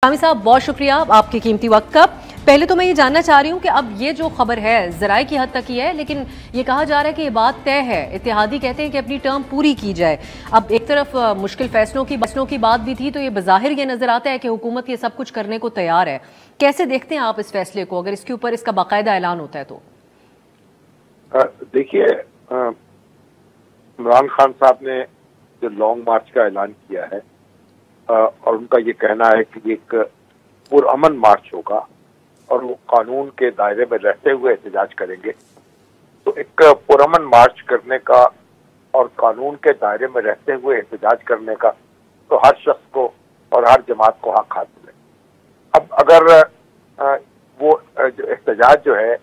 शामी साहब बहुत शुक्रिया आपके कीमती वक्त का। पहले तो मैं ये जानना चाह रही हूँ कि अब ये जो खबर है ज़राए की हद तक ही है, लेकिन ये कहा जा रहा है कि ये बात तय है, इत्तेहादी कहते हैं कि अपनी टर्म पूरी की जाए। अब एक तरफ मुश्किल फैसलों की बात भी थी, तो ये बज़ाहिर ये नज़र आता है कि हुकूमत ये सब कुछ करने को तैयार है। कैसे देखते हैं आप इस फैसले को, अगर इसके ऊपर इसका बाकायदा ऐलान होता है तो? देखिए, इमरान खान साहब ने जो लॉन्ग मार्च का ऐलान किया है और उनका ये कहना है कि एक पुरअमन मार्च होगा और वो कानून के दायरे में रहते हुए एहतजाज करेंगे। तो एक पुरअमन मार्च करने का और कानून के दायरे में रहते हुए एहतजाज करने का तो हर शख्स को और हर जमात को हक हासिल है। अब अगर वो जो एहतजाज जो है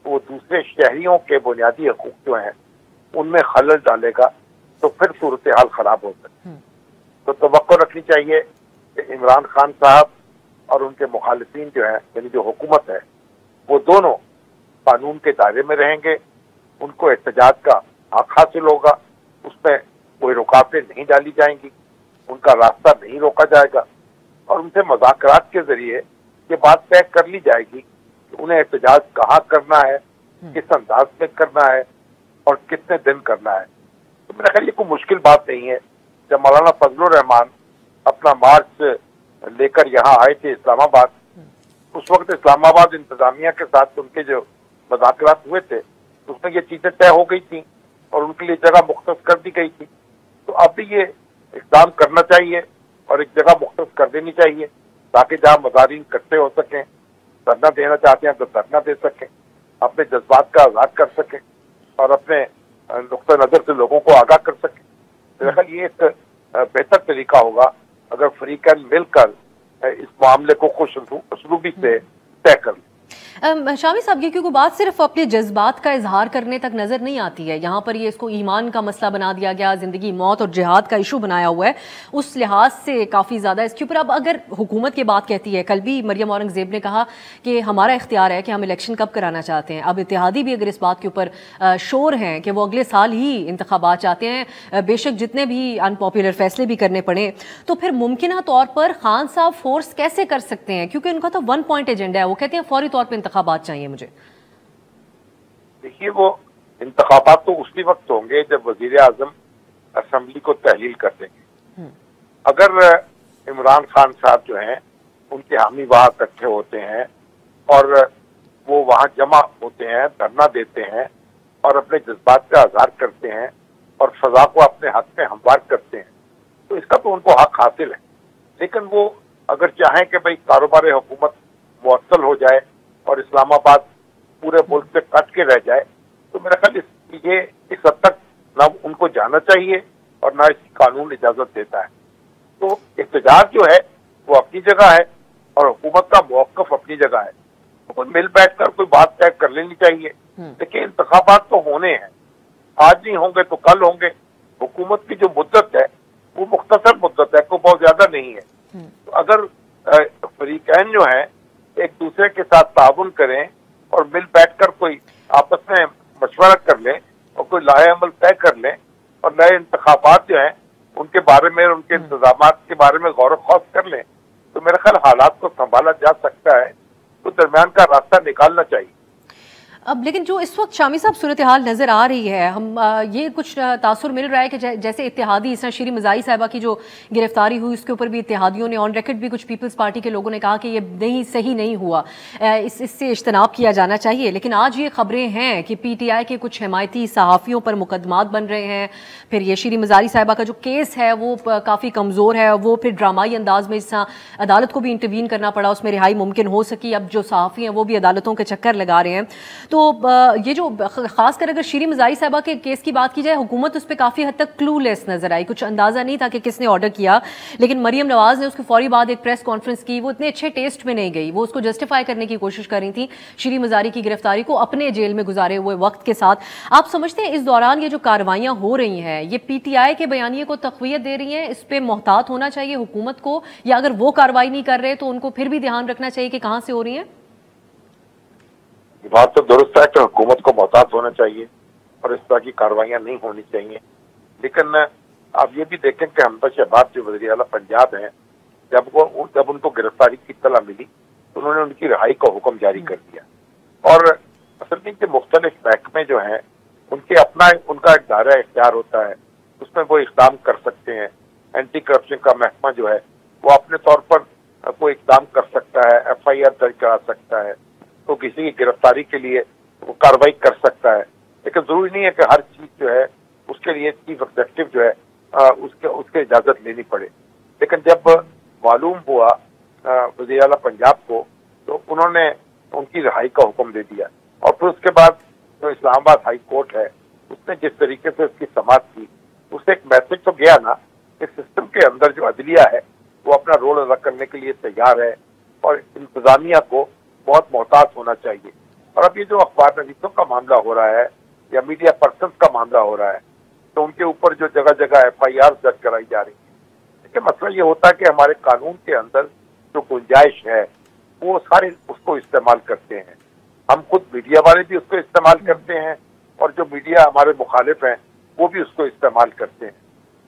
वो दूसरे शहरियों के बुनियादी हकूक जो हैं उनमें खलल डालेगा तो फिर सूरत हाल खराब हो सकती है। तो तवक्को रखनी चाहिए कि इमरान खान साहब और उनके मुखालिफिन जो है, यानी जो हुकूमत है, वो दोनों कानून के दायरे में रहेंगे, उनको एहतजाज का हक हासिल होगा, उसमें कोई रुकावटें नहीं डाली जाएंगी, उनका रास्ता नहीं रोका जाएगा और उनसे मुज़ाकरात के जरिए ये बात तय कर ली जाएगी कि उन्हें एहतजाज कहाँ करना है, किस अंदाज में करना है और कितने दिन करना है। तो मेरा ख्याल ये कोई मुश्किल बात नहीं है। जब मौलाना फजलुर रहमान अपना मार्च लेकर यहाँ आए थे इस्लामाबाद, उस वक्त इस्लामाबाद इंतजामिया के साथ उनके जो मुज़ाकरात हुए थे उसमें ये चीजें तय हो गई थी और उनके लिए जगह मुख्तस कर दी गई थी। तो अब भी ये इक़दाम करना चाहिए और एक जगह मुख्तस कर देनी चाहिए ताकि जहाँ मज़ारीन इकट्ठे हो सकें, धरना देना चाहते हैं तो धरना दे सकें, अपने जज्बात का आज़ाद कर सकें और अपने नुक्ता नज़र से लोगों को आगाह कर सकें। मेरा ख्याल ये एक बेहतर तरीका होगा अगर फरीकैन मिलकर इस मामले को खुश उसलूबी से तय कर लें। शामी साहब, ये क्योंकि बात सिर्फ अपने जज्बात का इजहार करने तक नजर नहीं आती है, यहाँ पर ये इसको ईमान का मसला बना दिया गया, जिंदगी मौत और जिहाद का इशू बनाया हुआ है, उस लिहाज से काफ़ी ज़्यादा इसके ऊपर। अब अगर हुकूमत की बात कहती है, कल भी मरियम औरंगजेब ने कहा कि हमारा इख्तियार है कि हम इलेक्शन कब कराना चाहते हैं। अब इत्तेहादी भी अगर इस बात के ऊपर शोर हैं कि वो अगले साल ही इंतखाबात चाहते हैं, बेशक जितने भी अनपॉपुलर फैसले भी करने पड़े, तो फिर मुमकिन तौर पर खान साहब फोर्स कैसे कर सकते हैं? क्योंकि उनका तो 1 पॉइंट एजेंडा है, वो कहते हैं फौरी तौर पर इंतखाबात चाहिए मुझे। देखिए, वो इंतखाबात तो उसी वक्त होंगे जब वजीर आजम असेंबली को तहलील कर देंगे। अगर इमरान खान साहब जो हैं उनके हामी वहां इकट्ठे होते हैं और वो वहां जमा होते हैं, धरना देते हैं और अपने जज्बात का इजहार करते हैं और फजा को अपने हक में हमवार करते हैं, तो इसका तो उनको हक हासिल है। लेकिन वो अगर चाहें कि भाई कारोबार हुकूमत मुअत्तल हो जाए और इस्लामाबाद पूरे मुल्क से कट के रह जाए, तो मेरा ख्याल ये इस हद तक ना उनको जाना चाहिए और ना इसकी कानून इजाजत देता है। तो एहतजाज जो है वो अपनी जगह है और हुकूमत का मौक़िफ़ अपनी जगह है, तो कोई मिल बैठ कर कोई बात तय कर लेनी चाहिए। लेकिन इंतखाबात तो होने हैं, आज नहीं होंगे तो कल होंगे। हुकूमत की जो मुद्दत है वो मुख्तसर मुद्दत है, कोई बहुत ज्यादा नहीं है। तो अगर फरीकैन जो है एक दूसरे के साथ ताउन करें और मिल बैठकर कोई आपस में मशवरा कर लें और कोई लाए अमल तय कर लें और नए इंतखाबात जो हैं उनके बारे में, उनके इंतजामात के बारे में गौर व खौफ कर लें, तो मेरे ख्याल हालात को संभाला जा सकता है। तो दरमियान का रास्ता निकालना चाहिए। अब लेकिन जो इस वक्त शामी साहब सूरत हाल नज़र आ रही है, हम ये कुछ तासुर मिल रहा है कि जैसे इत्तेहादी, इस तरह शीरी मज़ाई साहिबा की जो गिरफ्तारी हुई उसके ऊपर भी इत्तेहादियों ने ऑन रिकॉर्ड भी कुछ पीपल्स पार्टी के लोगों ने कहा कि ये नहीं सही नहीं हुआ, इससे इज्तनाब किया जाना चाहिए। लेकिन आज ये खबरें हैं कि PTI के कुछ हिमायती सहाफ़ियों पर मुकदमात बन रहे हैं। फिर ये शीरी मज़ाई साहिबा का जो केस है वो काफ़ी कमज़ोर है, वो फिर ड्रामाई अंदाज में, जिस तरह अदालत को भी इंटरवीन करना पड़ा, उसमें रिहाई मुमकिन हो सकी। अब जो सहाफ़ी हैं वो भी अदालतों के चक्कर लगा रहे हैं। तो ये जो खासकर अगर शीरी मज़ाई साहिबा के केस की बात की जाए, हुकूमत उस पर काफ़ी हद तक क्लूलेस नजर आई, कुछ अंदाज़ा नहीं था कि किसने ऑर्डर किया। लेकिन मरियम नवाज ने उसके फौरी बाद एक प्रेस कॉन्फ्रेंस की, वो इतने अच्छे टेस्ट में नहीं गई, वो उसको जस्टिफाई करने की कोशिश कर रही थी शीरी मज़ारी की गिरफ्तारी को अपने जेल में गुजारे हुए वक्त के साथ। आप समझते हैं इस दौरान ये जो कार्रवाइयाँ हो रही हैं ये PTI के बयानिए को तक़वियत दे रही हैं? इस पर मोहतात होना चाहिए हुकूमत को, या अगर वो कार्रवाई नहीं कर रहे तो उनको फिर भी ध्यान रखना चाहिए कि कहाँ से हो रही है? बात तो दुरुस्त है कि हुकूमत को मोहतात होना चाहिए और इस तरह की कार्रवाइयाँ नहीं होनी चाहिए। लेकिन आप ये भी देखें कि हमजा शहबाज जो वज़ीर आला पंजाब हैं जब उनको गिरफ्तारी की इत्तला मिली तो उन्होंने उनकी रिहाई का हुक्म जारी कर दिया। और असल में के मुख्तलिफ महकमे जो हैं उनका एक दायरा इख्तियार होता है, उसमें वो इक़दाम कर सकते हैं। एंटी करप्शन का महकमा जो है वो अपने तौर पर कोई इक़दाम कर सकता है, FIR दर्ज करा सकता है, तो किसी की गिरफ्तारी के लिए वो कार्रवाई कर सकता है। लेकिन जरूरी नहीं है कि हर चीज जो है उसके लिए चीफ एग्जीक्यूटिव जो है उसके इजाजत लेनी पड़े। लेकिन जब मालूम हुआ वज़ीर आला पंजाब को, तो उन्होंने उनकी रिहाई का हुक्म दे दिया। और फिर उसके बाद जो इस्लामाबाद हाई कोर्ट है उसने जिस तरीके से उसकी समाअत की, उससे एक मैसेज तो गया ना कि सिस्टम के अंदर जो अदलिया है वो अपना रोल अदा करने के लिए तैयार है और इंतजामिया को बहुत मोहतात होना चाहिए। और अब ये जो अखबार नवीसों का मामला हो रहा है या मीडिया पर्सन का मामला हो रहा है, तो उनके ऊपर जो जगह जगह FIR दर्ज कराई जा रही है, देखिए मसला ये होता है कि हमारे कानून के अंदर जो गुंजाइश है वो सारे उसको इस्तेमाल करते हैं। हम खुद मीडिया वाले भी उसको इस्तेमाल करते हैं और जो मीडिया हमारे मुखालिफ हैं वो भी उसको इस्तेमाल करते हैं।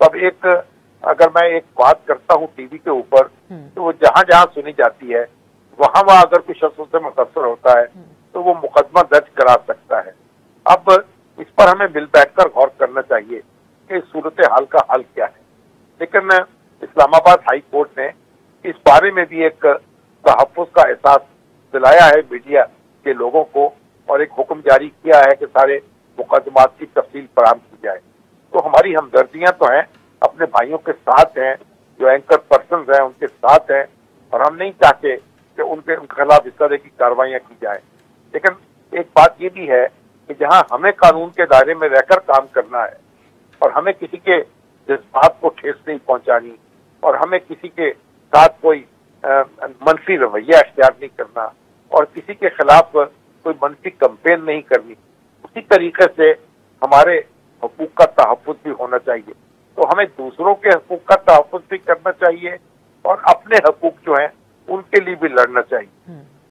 तो अब अगर मैं एक बात करता हूँ टीवी के ऊपर, तो वो जहाँ जहाँ सुनी जाती है वहाँ अगर कोई शख्स उससे मुतासर होता है तो वो मुकदमा दर्ज करा सकता है। अब इस पर हमें मिल बैठकर गौर करना चाहिए कि इस सूरत हाल का हल क्या है। लेकिन इस्लामाबाद हाई कोर्ट ने इस बारे में भी एक तहफ़्फ़ुज़ का एहसास दिलाया है मीडिया के लोगों को और एक हुक्म जारी किया है कि सारे मुकदमात की तफसील फराहम की जाए। तो हमारी हमदर्दियां तो हैं, अपने भाइयों के साथ हैं, जो एंकर पर्सन हैं उनके साथ हैं, और हम नहीं चाहते कि उनके खिलाफ इस तरह की कार्रवाइयाँ की जाए। लेकिन एक बात ये भी है कि जहाँ हमें कानून के दायरे में रहकर काम करना है और हमें किसी के जज्बात को ठेस नहीं पहुंचानी और हमें किसी के साथ कोई मनफी रवैया अख्तियार नहीं करना और किसी के खिलाफ कोई मनफी कंपेन नहीं करनी, उसी तरीके से हमारे हकूक का तहफ़्फ़ुज़ भी होना चाहिए। तो हमें दूसरों के हकूक का तहफ़्फ़ुज़ भी करना चाहिए और अपने हकूक जो हैं उनके लिए भी लड़ना चाहिए।